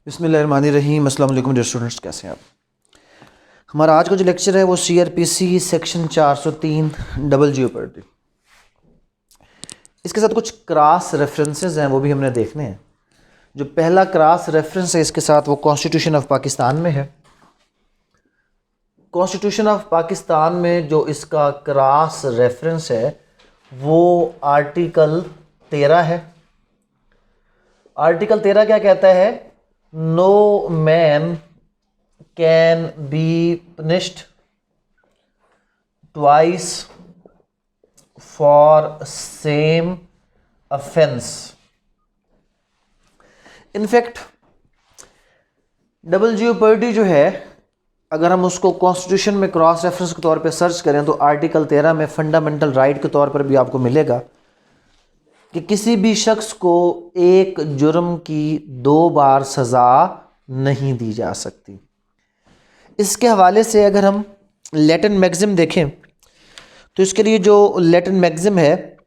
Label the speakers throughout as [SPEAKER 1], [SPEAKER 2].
[SPEAKER 1] बिस्मिल्लाहिर्रहमानिर्रहीम। अस्सलाम वालेकुम डियर स्टूडेंट्स, कैसे हैं आप। हमारा आज का जो लेक्चर है वो CRPC सेक्शन 403 डबल जियोपर्डी, इसके साथ कुछ क्रॉस रेफरेंसेस हैं, वो भी हमने देखने हैं। जो पहला क्रॉस रेफरेंस है इसके साथ वो कॉन्स्टिट्यूशन ऑफ पाकिस्तान में है। कॉन्स्टिट्यूशन ऑफ पाकिस्तान में जो इसका क्रॉस रेफरेंस है वो आर्टिकल 13 है। आर्टिकल 13 क्या कहता है? No man can be punished twice for same offence. In fact double jeopardy जो है, अगर हम उसको कॉन्स्टिट्यूशन में क्रॉस रेफरेंस के तौर पे सर्च करें तो आर्टिकल 13 में फंडामेंटल राइट के तौर पर भी आपको मिलेगा कि किसी भी शख्स को एक जुर्म की 2 बार सज़ा नहीं दी जा सकती। इसके हवाले से अगर हम लैटिन मैक्सिम देखें तो इसके लिए जो लैटिन मैक्सिम है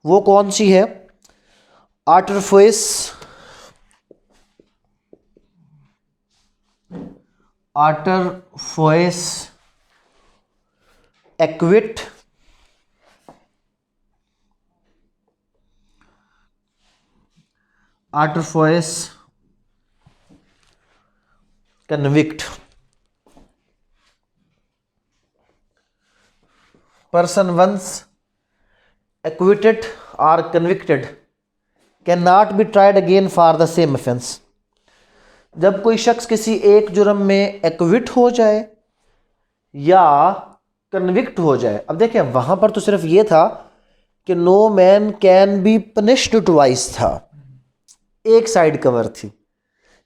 [SPEAKER 1] वो कौन सी है? Autrefois acquit autrefois convict. Person once acquitted or convicted cannot be tried again for the same offense। जब कोई शख्स किसी एक जुर्म में एक्विट हो जाए या कन्विक्ट हो जाए, अब देखें वहां पर तो सिर्फ ये था कि no man can be punished twice था, एक साइड कवर थी।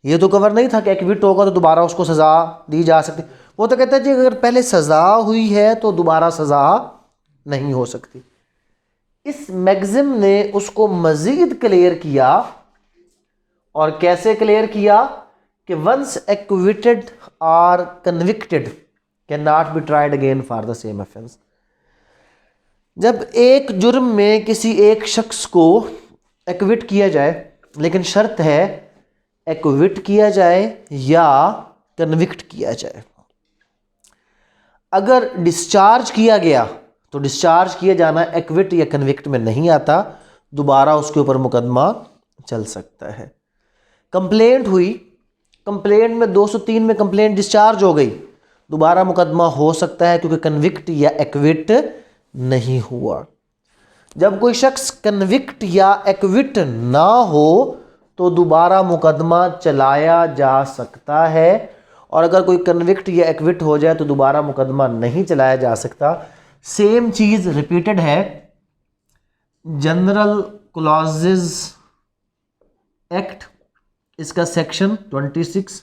[SPEAKER 1] ये तो कवर नहीं था कि एक्विट होगा तो दोबारा उसको सज़ा दी जा सकती। वो तो कहता है जी अगर पहले सज़ा हुई है तो दोबारा सज़ा नहीं हो सकती। इस मैक्सिम ने उसको मज़ीद क्लियर किया। और कैसे क्लियर किया? कि वंस एक्विटेड और convicted can not be tried again for the same offence. जब एक जुर्म में किसी एक शख्स को एक्विट किया जाए, लेकिन शर्त है एक्विट किया जाए या कन्विक्ट किया जाए। अगर डिस्चार्ज किया गया तो डिस्चार्ज किया जाना एक्विट या कन्विक्ट में नहीं आता, दोबारा उसके ऊपर मुकदमा चल सकता है। कंप्लेंट हुई, कंप्लेंट में 203 में कंप्लेंट डिस्चार्ज हो गई, दोबारा मुकदमा हो सकता है क्योंकि कन्विक्ट या एक्विट नहीं हुआ। जब कोई शख्स कन्विक्ट या एक्विट ना हो तो दोबारा मुकदमा चलाया जा सकता है, और अगर कोई कन्विक्ट या एक्विट हो जाए तो दोबारा मुकदमा नहीं चलाया जा सकता। सेम चीज रिपीटेड है जनरल क्लॉजेज एक्ट, इसका सेक्शन 26,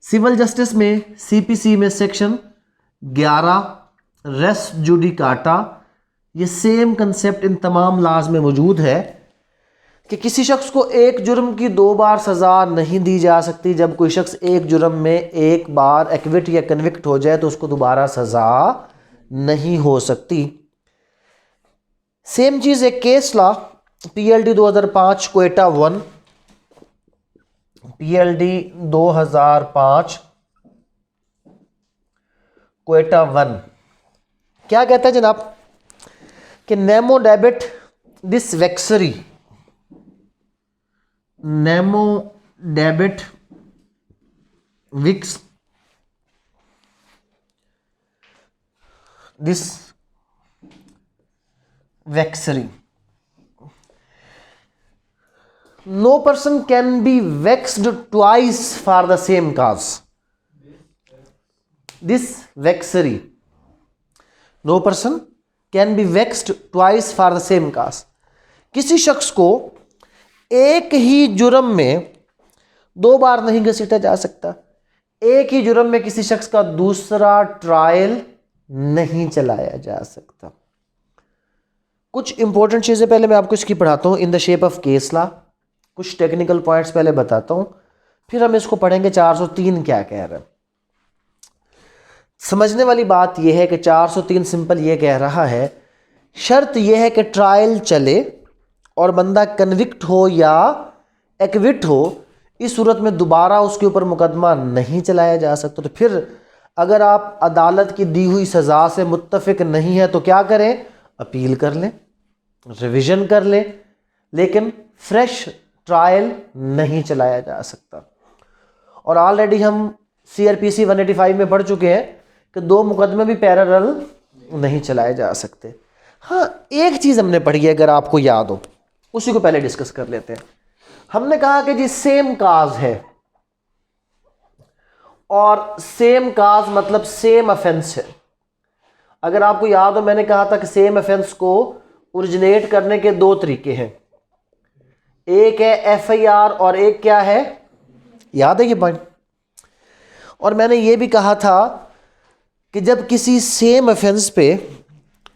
[SPEAKER 1] सिविल जस्टिस में CPC में सेक्शन 11 रेस जुडिकाटा। ये सेम कंसेप्ट इन तमाम लाज में मौजूद है कि किसी शख्स को एक जुर्म की 2 बार सज़ा नहीं दी जा सकती। जब कोई शख्स एक जुर्म में एक बार एक्विट या कन्विक्ट हो जाए तो उसको दोबारा सज़ा नहीं हो सकती। सेम चीज़ है case law PLD 2005 Quetta 1, PLD 2005 Quetta 1 क्या कहता है जनाब? कि नेमो डेबिट दिस वेक्सरी, नेमो डेबिट विक्स दिस वेक्सरी, no person can be vexed twice for the same cause. दिस वेक्सरी, no person can be vexed twice for the same cause. किसी शख्स को एक ही जुर्म में 2 बार नहीं घसीटा जा सकता। एक ही जुर्म में किसी शख्स का दूसरा ट्रायल नहीं चलाया जा सकता। कुछ इंपॉर्टेंट चीजें पहले मैं आपको इसकी पढ़ाता हूं in the shape of case law. कुछ टेक्निकल पॉइंट्स पहले बताता हूं, फिर हम इसको पढ़ेंगे 403 क्या कह रहा है। समझने वाली बात यह है कि 403 सिंपल ये कह रहा है, शर्त यह है कि ट्रायल चले और बंदा कन्विक्ट हो या एक्विट हो, इस सूरत में दोबारा उसके ऊपर मुकदमा नहीं चलाया जा सकता। तो फिर अगर आप अदालत की दी हुई सज़ा से मुत्तफिक नहीं है तो क्या करें? अपील कर लें, रिवीजन कर लें, लेकिन फ्रेश ट्रायल नहीं चलाया जा सकता। और ऑलरेडी हम CRPC 185 में पढ़ चुके हैं कि 2 मुकदमे भी पैरेलल नहीं चलाए जा सकते। हाँ, एक चीज़ हमने पढ़ी है, अगर आपको याद हो, उसी को पहले डिस्कस कर लेते हैं। हमने कहा कि जी सेम काज है, और सेम काज मतलब सेम ऑफेंस है। अगर आपको याद हो, मैंने कहा था कि सेम ऑफेंस को ओरिजिनेट करने के 2 तरीके हैं, एक है FIR और एक क्या है, याद है ये पॉइंट? और मैंने ये भी कहा था कि जब किसी सेम ऑफेंस पे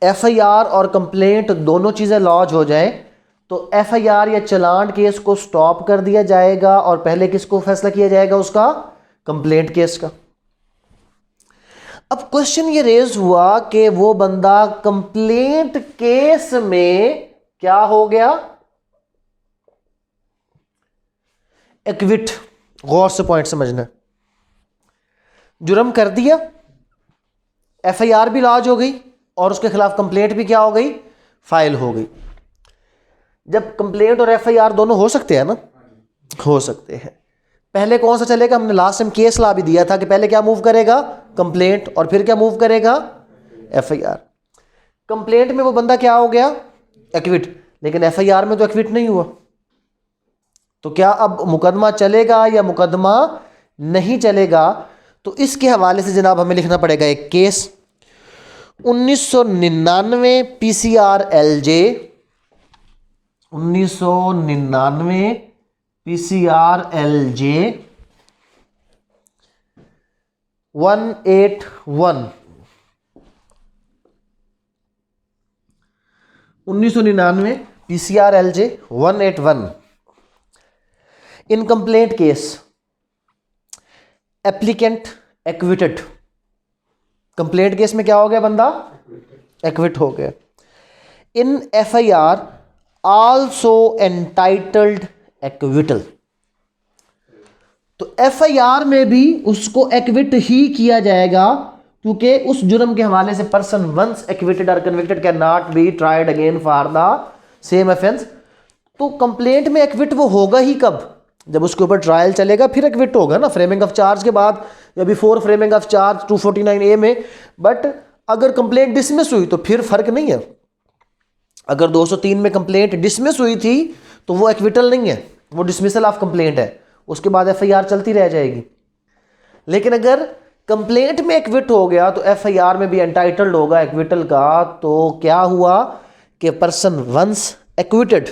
[SPEAKER 1] FIR और कंप्लेंट दोनों चीज़ें लॉन्च हो जाएं तो FIR या चलान केस को स्टॉप कर दिया जाएगा और पहले किसको फैसला किया जाएगा? उसका, कंप्लेंट केस का। अब क्वेश्चन ये रेज हुआ कि वो बंदा कंप्लेंट केस में क्या हो गया? एक्विट। गौर से पॉइंट समझना। जुर्म कर दिया, FIR भी लॉन्च हो गई और उसके खिलाफ कंप्लेंट भी क्या हो गई? फाइल हो गई। जब कंप्लेंट और FIR दोनों हो सकते हैं ना? हो सकते हैं। पहले कौन सा चलेगा? हमने लास्ट टाइम केस ला भी दिया था कि पहले क्या मूव करेगा? कंप्लेंट, और फिर क्या मूव करेगा? FIR। कंप्लेंट में वो बंदा क्या हो गया? एक्विट। लेकिन FIR में तो एक्विट नहीं हुआ, तो क्या अब मुकदमा चलेगा या मुकदमा नहीं चलेगा? तो इसके हवाले से जनाब हमें लिखना पड़ेगा एक case 1999 PCR LJ 1999 PCR LJ 181 1999 PCR LJ 181 in complaint case applicant acquitted. Complaint case में क्या हो गया? बंदा एक्विट हो गया। In FIR also entitled acquittal. तो FIR में भी उसको एक्विट ही किया जाएगा, क्योंकि उस जुर्म के हवाले से पर्सन वंस एक्विटेड और convicted can not be tried again for the same offence. तो कंप्लेंट में एक्विट वो होगा ही कब? जब उसके ऊपर ट्रायल चलेगा फिर एक्विट होगा ना, फ्रेमिंग ऑफ चार्ज के बाद या before framing of charge 249A में। बट अगर कंप्लेंट डिसमिस हुई तो फिर फर्क नहीं है। अगर 203 में कंप्लेंट डिसमिस हुई थी तो वो एक्विटल नहीं है, वो डिसमिसल ऑफ कंप्लेंट है, उसके बाद FIR चलती रह जाएगी। लेकिन अगर कंप्लेंट में एक्विट हो गया तो FIR में भी एंटाइटल्ड होगा एक्विटल का। तो क्या हुआ कि person once acquitted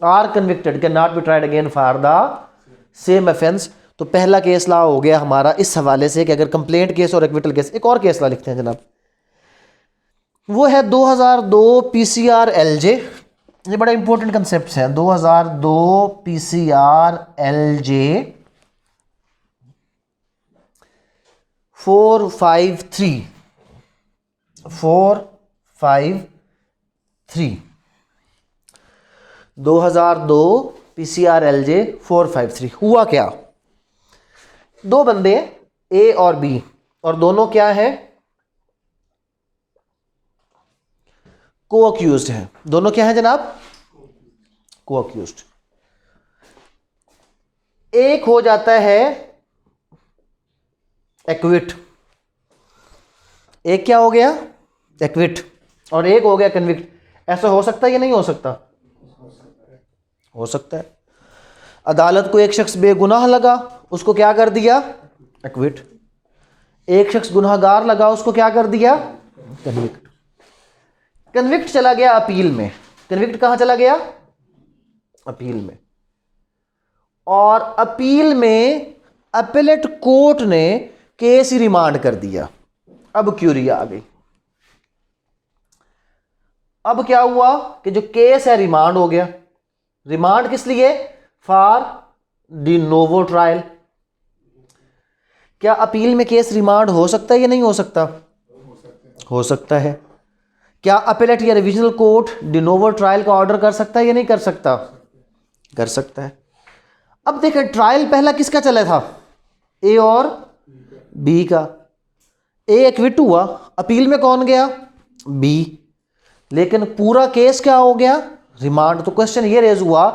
[SPEAKER 1] or convicted can not be tried again for the same offence. तो पहला केस ला हो गया हमारा इस हवाले से कि अगर कंप्लेंट केस और एक्विटल केस। एक और केस ला लिखते हैं जनाब, वो है 2002 PCR LJ। ये बड़ा इंपॉर्टेंट कंसेप्ट है। 2002 PCR LJ 453 2002 PCR LJ 453। हुआ क्या? 2 बंदे A और B, और दोनों क्या है? को अक्यूज्ड हैं। दोनों क्या है जनाब? को अक्यूज्ड। एक हो जाता है एक्विट, एक क्या हो गया? एक्विट, और एक हो गया कन्विक्ट। ऐसा हो सकता है या नहीं हो सकता? हो सकता है। अदालत को एक शख्स बेगुनाह लगा, उसको क्या कर दिया? एक्विट। एक शख्स गुनाहगार लगा, उसको क्या कर दिया? कन्विक्ट। कन्विक्ट चला गया अपील में। कन्विक्ट कहां चला गया? अपील में। और अपील में अपीलेट कोर्ट ने केस ही रिमांड कर दिया। अब क्यूरी आ गई। अब क्या हुआ कि जो केस है रिमांड हो गया। रिमांड किस लिए? For de novo trial. क्या अपील में केस रिमांड हो सकता है या नहीं हो सकता? हो सकता है। क्या अपीलेट या revisional court de novo trial का ऑर्डर कर सकता है या नहीं कर सकता? कर सकता है। अब देखें ट्रायल पहला किसका चला था, ए और बी का। ए एक्विट हुआ, अपील में कौन गया, बी, लेकिन पूरा केस क्या हो गया, रिमांड। तो क्वेश्चन ये रेज हुआ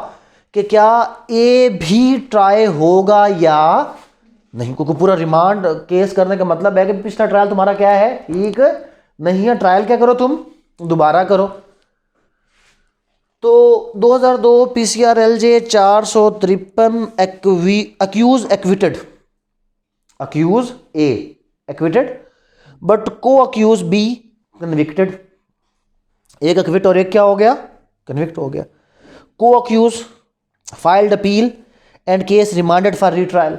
[SPEAKER 1] कि क्या ए भी ट्राई होगा या नहीं, क्योंकि पूरा रिमांड केस करने का मतलब है कि पिछला ट्रायल तुम्हारा क्या है, ठीक नहीं है, ट्रायल क्या करो तुम, दोबारा करो। तो 2002 PCR LJ 453 accused acquitted, accused A acquitted but co accused B convicted. एक एक्विट और एक क्या हो गया, कन्विक्ट हो गया। Co accused filed appeal and case remanded for retrial.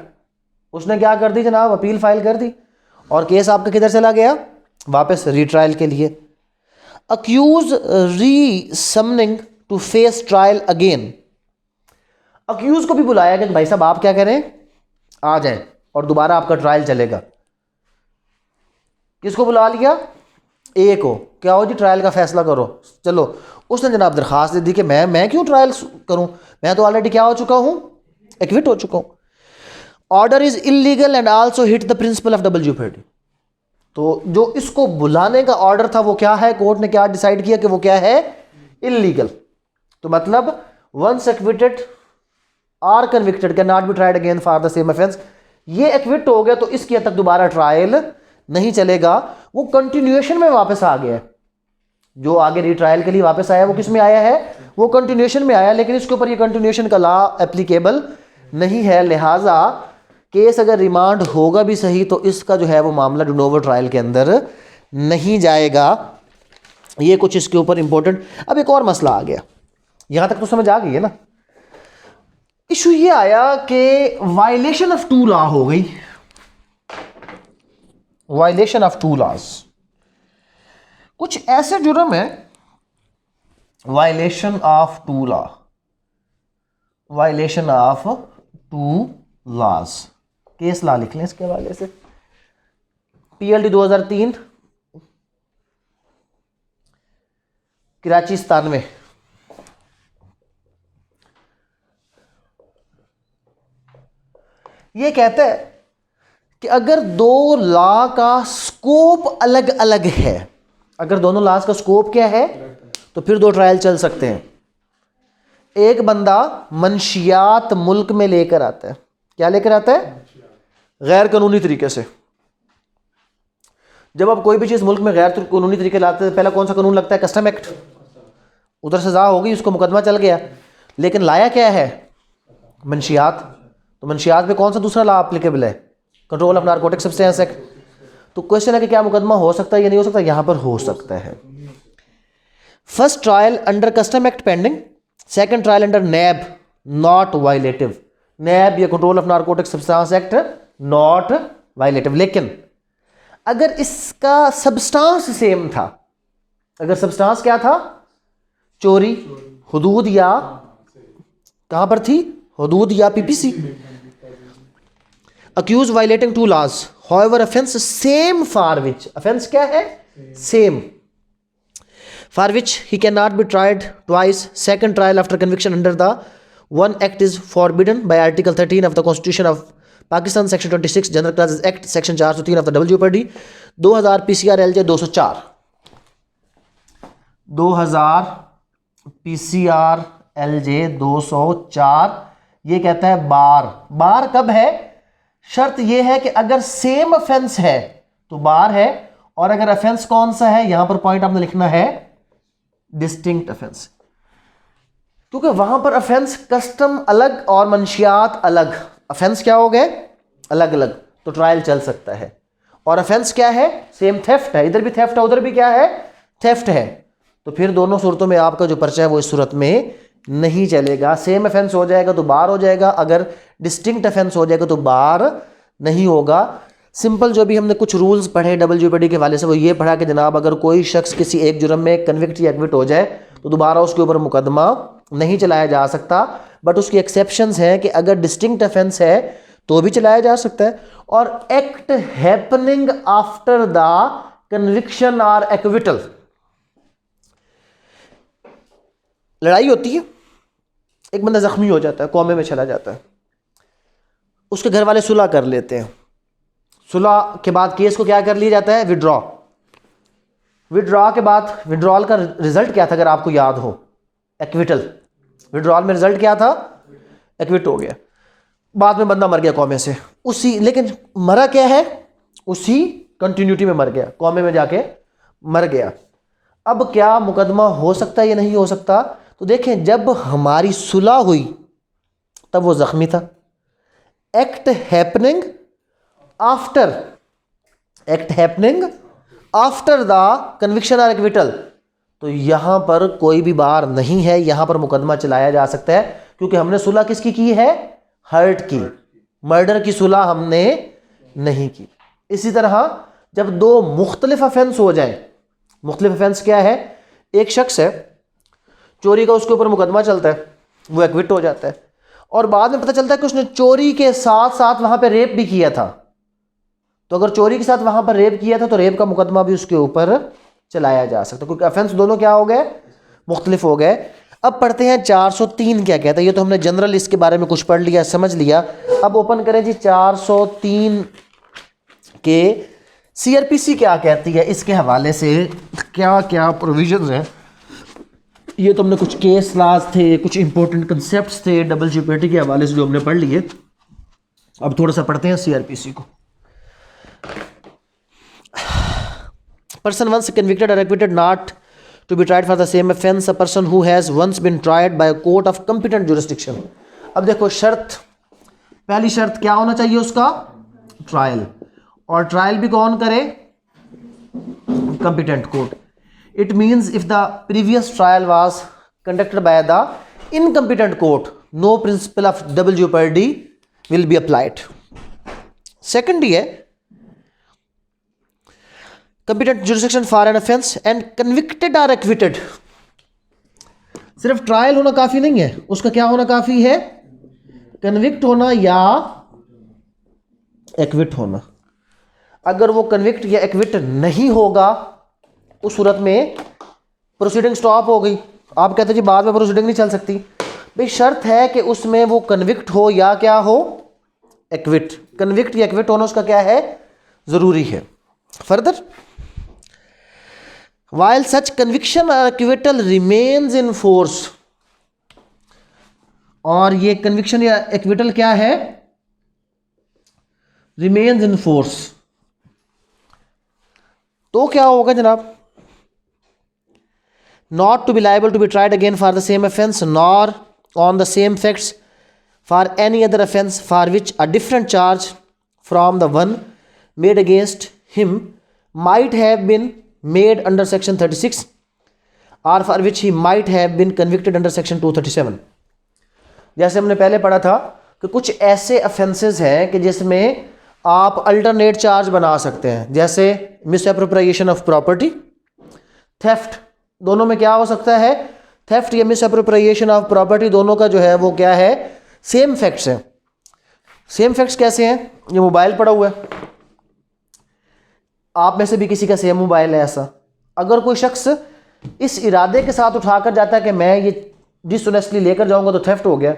[SPEAKER 1] उसने क्या कर दी जनाब, अपील फाइल कर दी और केस आपका किधर चला गया, वापस रीट्रायल के लिए। Accused re summoning to face trial again. Accused को भी बुलाया कि भाई साहब आप क्या करें, आ जाएं और दोबारा आपका ट्रायल चलेगा। किसको बुला लिया, ए को, क्या हो जी ट्रायल का फैसला करो, चलो। उसने जनाब दरखास्त दे दी कि मैं क्यों ट्रायल करूं, मैं तो ऑलरेडी क्या हो चुका हूं, एक्विट हो चुका हूं। Order is illegal and also hit the principle of double jeopardy. तो जो इसको बुलाने का ऑर्डर था वो क्या है, कोर्ट ने क्या डिसाइड किया कि वो क्या है, इलीगल। तो मतलब once acquitted or convicted can not be tried again for the same offence. ये एक्विट हो गया तो इसकी हद तक दोबारा ट्रायल नहीं चलेगा, वो कंटिन्यूएशन में वापस आ गया। जो आगे रीट्रायल के लिए वापस आया वो किस में आया है, वो कंटिन्यूएशन में आया, लेकिन इसके ऊपर ये कंटिन्यूएशन का लॉ एप्लीकेबल नहीं है। लिहाजा केस अगर रिमांड होगा भी सही तो इसका जो है वो मामला डिनोवो ट्रायल के अंदर नहीं जाएगा। ये कुछ इसके ऊपर इंपॉर्टेंट। अब एक और मसला आ गया, यहां तक तो समझ आ गई है ना। इशू ये आया कि वायलेशन ऑफ टू लॉ हो गई, वायलेशन ऑफ टू लॉज। कुछ ऐसे जुर्म है, violation of to law, violation of to laws. Case law लिख लें इसके हवाले से, पीएलडी 2003 कराची 97। ये कहता है कि अगर दो लॉ का स्कोप अलग अलग है, अगर दोनों लॉज का स्कोप क्या है तो फिर दो ट्रायल चल सकते हैं। एक बंदा मंशियात मुल्क में लेकर आता है, क्या लेकर आता है, गैर कानूनी तरीके से। जब आप कोई भी चीज़ मुल्क में गैर कानूनी तरीके लाते हैं, पहला कौन सा कानून लगता है, कस्टम एक्ट। उधर सजा होगी, उसको मुकदमा चल गया, लेकिन लाया क्या है, मंशियात। तो मंशियात पे कौन सा दूसरा लॉ एप्लीकेबल है, control of narcotic substance act. तो क्वेश्चन है कि क्या मुकदमा हो सकता है या नहीं हो सकता, यहां पर हो सकता है। First trial under custom act pending, second trial under NAB not violative. NAB या control of narcotic substance act not violative. लेकिन अगर इसका सब्सटेंस सेम था, अगर सब्सटेंस क्या था, चोरी, हुदूद या कहां पर थी, हुदूद या PPC. Accused violating to laws, however offence same for which, offence क्या है, same, for which he cannot be tried twice. Second trial after conviction under the one act is forbidden by Article 13 of the Constitution of Pakistan, Section 26, General Clauses Act, Section 403 of the Double Jeopardy, 2000 PCR LJ 204, 2000 PCR LJ 204। ये कहता है बार, बार कब है, शर्त ये है कि अगर सेम ऑफेंस है तो बार है, और अगर ऑफेंस कौन सा है, यहां पर पॉइंट आपने लिखना है डिस्टिंक्ट ऑफेंस, क्योंकि वहां पर ऑफेंस कस्टम अलग और मंशियात अलग, ऑफेंस क्या हो गए, अलग अलग, तो ट्रायल चल सकता है। और ऑफेंस क्या है, सेम, थेफ्ट है, इधर भी थेफ्ट है उधर भी क्या है, थेफ्ट है, तो फिर दोनों सूरतों में आपका जो पर्चा है वो इस सूरत में नहीं चलेगा। सेम ऑफेंस हो जाएगा तो बार हो जाएगा, अगर डिस्टिंक्ट ऑफेंस हो जाएगा तो बार नहीं होगा। सिंपल जो भी हमने कुछ रूल्स पढ़े डबल जेओपर्डी के वाले से, वो ये पढ़ा कि जनाब अगर कोई शख्स किसी एक जुर्म में कन्विक्ट या एक्विट हो जाए तो दोबारा उसके ऊपर मुकदमा नहीं चलाया जा सकता, बट उसकी एक्सेप्शंस हैं कि अगर डिस्टिंक्ट ऑफेंस है तो भी चलाया जा सकता है। और act happening after the conviction और एक्विटल, लड़ाई होती है, एक बंदा जख्मी हो जाता है, कोमे में चला जाता है, उसके घर वाले सुलह कर लेते हैं। सुलह के बाद केस को क्या कर लिया जाता है, विड्रॉ। विड्रॉ के बाद विड्रॉल का रिजल्ट क्या था अगर आपको याद हो, एक्विटल। विड्रॉल में रिजल्ट क्या था, एक्विट हो गया। बाद में बंदा मर गया कौमे से, उसी, लेकिन मरा क्या है, उसी कंटिन्यूटी में मर गया, कौमे में जाके मर गया। अब क्या मुकदमा हो सकता है या नहीं हो सकता? तो देखें, जब हमारी सुलह हुई तब वो जख्मी था। Act happening after, act happening after the conviction और एक्विटल, तो यहां पर कोई भी बार नहीं है, यहां पर मुकदमा चलाया जा सकता है, क्योंकि हमने सुलह किसकी की है, हर्ट की, मर्डर की सुलह हमने नहीं की। इसी तरह जब दो मुख्तलिफ अफेंस हो जाए, मुख्तलिफ अफेंस क्या है, एक शख्स है, चोरी का उसके ऊपर मुकदमा चलता है, वो एक्विट हो जाता है, और बाद में पता चलता है कि उसने चोरी के साथ साथ वहां पर रेप भी किया था। तो अगर चोरी के साथ वहां पर रेप किया था तो रेप का मुकदमा भी उसके ऊपर चलाया जा सकता है, क्योंकि अफेंस दोनों क्या हो गए, मुख्तलिफ हो गए। अब पढ़ते हैं 403 क्या कहता है। ये तो हमने जनरल इसके बारे में कुछ पढ़ लिया, समझ लिया। अब ओपन करें जी 403 के सीआरपीसी क्या कहती है, इसके हवाले से क्या क्या प्रोविजंस हैं। ये तो हमने कुछ केस लॉज थे, कुछ इंपॉर्टेंट कंसेप्ट्स थे डबल जेओपर्डी के हवाले से जो हमने पढ़ लिए। अब थोड़ा सा पढ़ते हैं सीआरपीसी को। Person once convicted or acquitted not to be tried for the same offence, a person who has once been tried by a court of competent jurisdiction। अब देखो शर्त, पहली शर्त क्या होना चाहिए उसका, ट्रायल, और ट्रायल भी कौन करे, competent court। It means if the previous trial was conducted by the incompetent court, no principle of double jeopardy will be applied। Second ही है competent jurisdiction for an offense and convicted or acquitted। सिर्फ trial होना काफी नहीं है, उसका क्या होना काफी है, कन्विक्ट होना या एक्विट होना। अगर वो कन्विक्ट या एक्विट नहीं होगा उस सूरत में प्रोसीडिंग स्टॉप हो गई। आप कहते हैं जी बाद में प्रोसीडिंग नहीं चल सकती, भाई शर्त है कि उसमें वो कन्विक्ट हो या क्या हो, एक्विट। कन्विक्ट या एक्विट होना उसका क्या है, जरूरी है। Further, while such conviction or acquittal remains in force, और ये कन्विक्शन या एक्विटल क्या है, remains in force, तो क्या होगा जनाब, not to be liable to be tried again for the same offense nor on the same facts for any other offense for which a different charge from the one made against him might have been made under section 36 or for which he might have been convicted under section 237। जैसे हमने पहले पढ़ा था कि कुछ ऐसे अफेंसेस हैं कि जिसमें आप अल्टरनेट चार्ज बना सकते हैं, जैसे मिसअप्रोप्रिएशन ऑफ प्रॉपर्टी, थेफ्ट, दोनों में क्या हो सकता है, थेफ्ट या मिसअप्रोप्रिएशन ऑफ प्रॉपर्टी, दोनों का जो है वो क्या है, सेम फैक्ट्स हैं। सेम फैक्ट्स कैसे हैं, ये मोबाइल पड़ा हुआ है, आप में से भी किसी का सेम मोबाइल है ऐसा, अगर कोई शख्स इस इरादे के साथ उठाकर जाता है कि मैं ये डिसऑनेस्टली लेकर जाऊंगा तो थेफ्ट हो गया,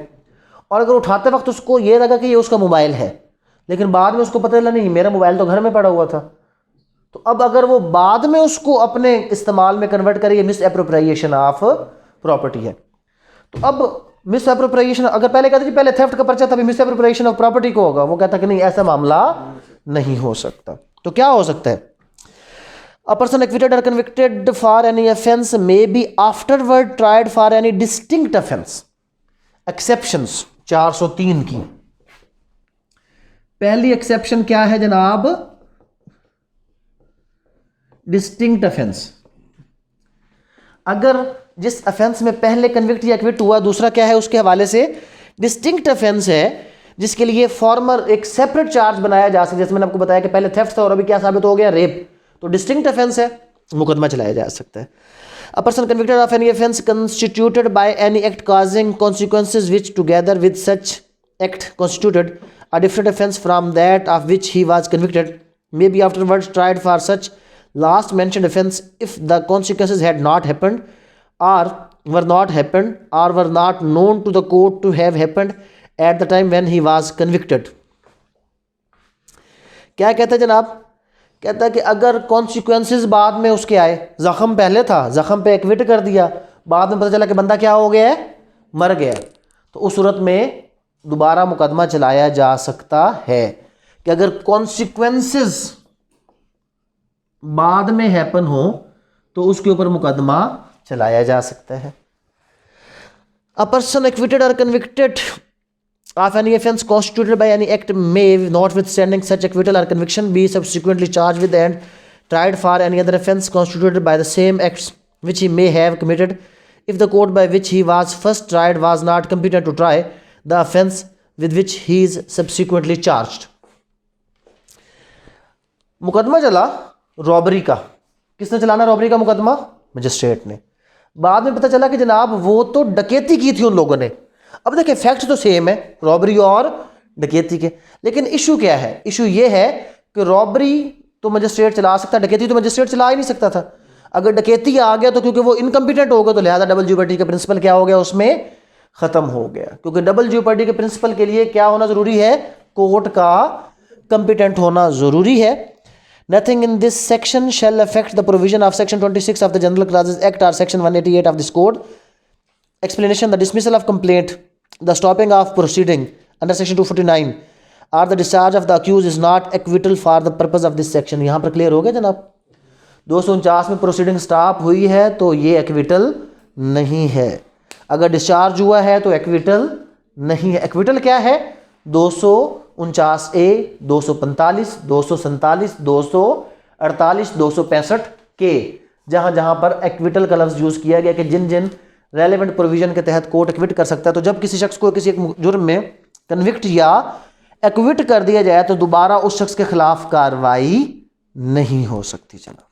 [SPEAKER 1] और अगर उठाते वक्त उसको ये लगा कि ये उसका मोबाइल है, लेकिन बाद में उसको पता चला नहीं मेरा मोबाइल तो घर में पड़ा हुआ था, तो अब अगर वो बाद में उसको अपने इस्तेमाल में कन्वर्ट करे, ये मिस एप्रोप्रिएशन ऑफ प्रॉपर्टी है। तो अब मिस एप्रोप्रिएशन, अगर पहले कहते पहले थेफ्ट का पर्चा तभी मिस एप्रोप्रिएशन ऑफ प्रॉपर्टी को होगा, वो कहता कि नहीं ऐसा मामला नहीं हो सकता। तो क्या हो सकता है, a person acquitted or convicted for any offense may be afterward tried for any distinct offense। exceptions 403 की पहली एक्सेप्शन क्या है जनाब, डिस्टिंक्ट ऑफेंस। अगर जिस ऑफेंस में पहले कन्विक्ट या एक्विट हुआ, दूसरा क्या है उसके हवाले से डिस्टिंक्ट ऑफेंस है, जिसके लिए फॉर्मर एक सेपरेट चार्ज बनाया जा सकता है। जैसे मैंने आपको बताया कि पहले थेफ्ट था और अभी क्या साबित हो गया, रेप, तो डिस्टिंक्ट ऑफेंस है, मुकदमा चलाया जा सकता है। A person convicted of any offence constituted by any act causing consequences which together with such act constituted a different offence from that of which he was convicted may be afterwards tried for such last mentioned offence if the consequences had not happened or were not happened or were not known to the court to have happened at the time when he was convicted। क्या कहता है जनाब, कहता है कि अगर consequences बाद में उसके आए, ज़ख़म पहले था, ज़ख़म पे एक्विट कर दिया, बाद में पता चला कि बंदा क्या हो गया है, मर गया, तो उस सूरत में दोबारा मुकदमा चलाया जा सकता है कि अगर कॉन्सिक्वेंसेस बाद में हैपन हो तो उसके ऊपर मुकदमा चलाया जा सकता है। अ पर्सन एक्विटेड और convicted of any offence constituted by any act may, notwithstanding such acquittal or conviction, be subsequently charged with and tried for any other offence constituted by the same acts which he may have committed, if the court by which he was first tried was not competent to try the offence with which he is subsequently charged. मुकदमा चला robbery का, किसने चलाना robbery का मुकदमा, magistrate ने। बाद में पता चला कि जनाब वो तो डकैती की थी उन लोगों ने। अब देखिए फैक्ट तो सेम है, रॉबरी और डकैती के, लेकिन इशू क्या है, इशू ये है कि रॉबरी तो मजिस्ट्रेट चला सकता, डकैती तो मजिस्ट्रेट चला ही नहीं सकता था। अगर डकैती आ गया तो क्योंकि वो इनकम्पिटेंट हो गया तो लिहाजा डबल ज्यूपर्टी का प्रिंसिपल क्या हो गया, उसमें खत्म हो गया। क्योंकि डबल ज्यूपर्टी के प्रिंसिपल के लिए क्या होना जरूरी है, कोर्ट का कंपिटेंट होना जरूरी है। Nothing in this section shall affect the provision of section 26 of the General Clauses Act or section 188 of this code. Explanation: the dismissal of complaint, the stopping of proceeding under section 249 or the discharge of the accused is not acquittal for the purpose of this section. यहाँ पर clear हो गया जनाब, 249 में proceeding stop हुई है तो ये एक्विटल नहीं है, अगर डिस्चार्ज हुआ है तो एक्विटल नहीं है। एक्विटल क्या है, 249A, 245, 247, 248, 265 के, जहां जहां पर एक्विटल का लफ्ज यूज किया गया कि जिन जिन रेलेवेंट प्रोविजन के तहत कोर्ट एक्विट कर सकता है। तो जब किसी शख्स को किसी एक जुर्म में कन्विक्ट या एक्विट कर दिया जाए तो दोबारा उस शख्स के खिलाफ कार्रवाई नहीं हो सकती। चलो